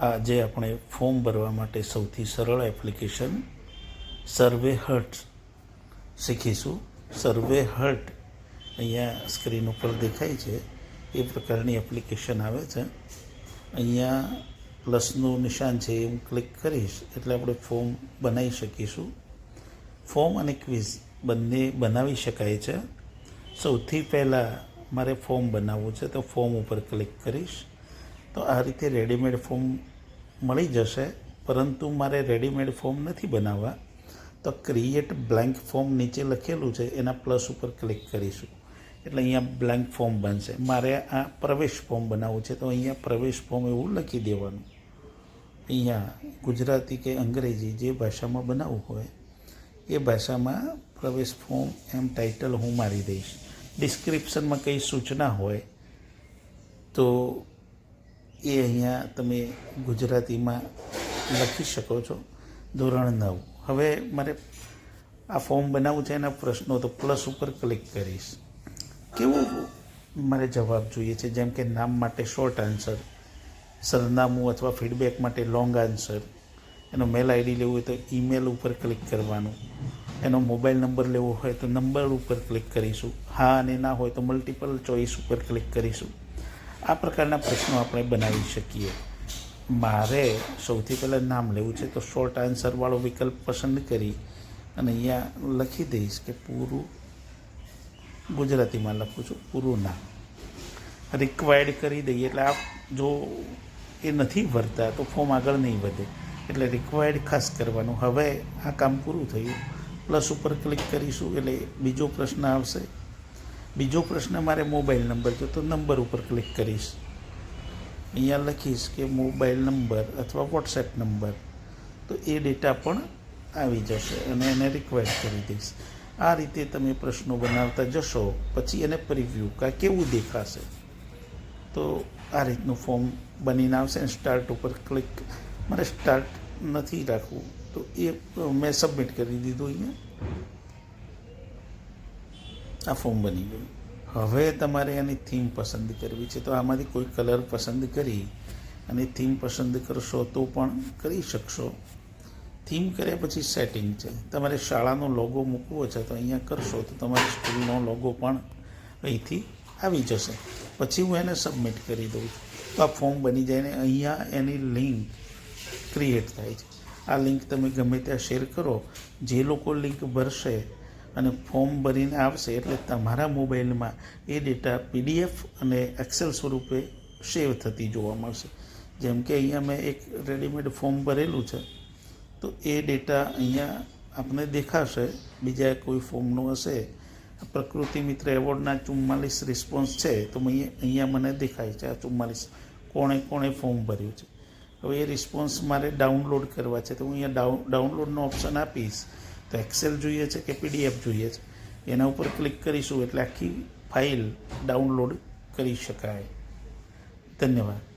આજે આપણે ફોર્મ ભરવા માટે સૌથી સરળ એપ્લિકેશન સર્વે હર્ટ શીખીશું. સર્વે હર્ટ અહીંયા સ્ક્રીન ઉપર દેખાય છે એ પ્રકારની એપ્લિકેશન આવે છે. અહીંયા પ્લસનું નિશાન છે એ હું ક્લિક કરીશ એટલે આપણે ફોર્મ બનાવી શકીશું. ફોર્મ અને ક્વિઝ બંને બનાવી શકાય છે. સૌથી પહેલાં મારે ફોર્મ બનાવવું છે તો ફોર્મ ઉપર ક્લિક કરીશ તો આ રીતે રેડીમેડ ફોર્મ મળી જશે. પરંતુ મારે રેડીમેડ ફોર્મ નથી બનાવવા તો ક્રિએટ બ્લેન્ક ફોર્મ નીચે લખેલું છે એના પ્લસ ઉપર ક્લિક કરીશું એટલે અહીંયા બ્લેન્ક ફોર્મ બનશે. મારે આ પ્રવેશ ફોર્મ બનાવવું છે તો અહીંયા પ્રવેશ ફોર્મ એવું લખી દેવાનું. અહીંયા ગુજરાતી કે અંગ્રેજી જે ભાષામાં બનાવવું હોય એ ભાષામાં પ્રવેશ ફોર્મ એમ ટાઇટલ હું મારી દઈશ. ડિસ્ક્રિપ્શનમાં કંઈ સૂચના હોય તો એ અહીંયા તમે ગુજરાતીમાં લખી શકો છો. ધોરણ 9. હવે મારે આ ફોર્મ બનાવવું છે એના પ્રશ્નો તો પ્લસ ઉપર ક્લિક કરીશ. કેવું મારે જવાબ જોઈએ છે, જેમ કે નામ માટે શોર્ટ આન્સર, સરનામું અથવા ફીડબેક માટે લોંગ આન્સર, એનો મેલ આઈડી લેવું હોય તો ઈમેલ ઉપર ક્લિક કરવાનું, એનો મોબાઈલ નંબર લેવો હોય તો નંબર ઉપર ક્લિક કરીશું, હા અને ના હોય તો મલ્ટિપલ ચોઇસ ઉપર ક્લિક કરીશું. આ પ્રકારના પ્રશ્નો આપણે બનાવી શકીએ. મારે સૌથી પહેલાં નામ લેવું છે તો શોર્ટ આન્સરવાળો વિકલ્પ પસંદ કરી અને અહીંયા લખી દઈશ કે પૂરું, ગુજરાતીમાં લખું છું પૂરું નામ. રિક્વાયર્ડ કરી દઈએ એટલે આપ જો એ નથી ભરતા તો ફોર્મ આગળ નહીં વધે એટલે રિક્વાયર્ડ ખાસ કરવાનું. હવે આ કામ પૂરું થયું. પ્લસ ઉપર ક્લિક કરીશું એટલે બીજો પ્રશ્ન આવશે. બીજો પ્રશ્ન મારે મોબાઈલ નંબર છે તો નંબર ઉપર ક્લિક કરીશ. અહીંયા લખીશ કે મોબાઈલ નંબર અથવા વોટ્સએપ નંબર તો એ ડેટા પણ આવી જશે અને એને રિક્વાયર્ડ કરી દઈશ. આ રીતે તમે પ્રશ્નો બનાવતા જશો. પછી એને પ્રિવ્યૂ કાં કેવું દેખાશે તો આ રીતનું ફોર્મ બનીને આવશે. સ્ટાર્ટ ઉપર ક્લિક, મારે સ્ટાર્ટ નથી રાખવું તો એ મેં સબમિટ કરી દીધું. અહીંયા આ ફોર્મ બની ગયું. હવે તમારે એની થીમ પસંદ કરવી છે તો આમાંથી કોઈ કલર પસંદ કરી અને થીમ પસંદ કરશો તો પણ કરી શકશો. થીમ કર્યા પછી સેટિંગ છે. તમારે શાળાનો લોગો મૂકવો છે તો અહીંયા કરશો તો તમારી સ્કૂલનો લોગો પણ અહીંથી આવી જશે. પછી હું એને સબમિટ કરી દઉં છું તો આ ફોર્મ બની જાય ને અહીંયા એની લિંક ક્રિએટ થાય છે. આ લિંક તમે ગમે ત્યાં શેર કરો. જે લોકો લિંક ભરશે અને ફોર્મ ભરીને આવશે એટલે તમારા મોબાઈલમાં એ ડેટા PDF અને એક્સેલ સ્વરૂપે સેવ થતી જોવા મળશે. જેમ કે અહીંયા મેં એક રેડીમેડ ફોર્મ ભરેલું છે તો એ ડેટા અહીંયા આપને દેખાશે. બીજા કોઈ ફોર્મનું હશે, પ્રકૃતિ મિત્ર એવોર્ડના 44 રિસ્પોન્સ છે તો અહીંયા મને દેખાય છે આ 44 કોણે ફોર્મ ભર્યું છે. હવે એ રિસ્પોન્સ મારે ડાઉનલોડ કરવા છે તો હું અહીંયા ડાઉનલોડનો ઓપ્શન આપીશ. તો એક્સેલ જોઈએ છે કે PDF જોઈએ છે એના ઉપર ક્લિક કરીશું એટલે આખી ફાઇલ ડાઉનલોડ કરી શકાય. ધન્યવાદ.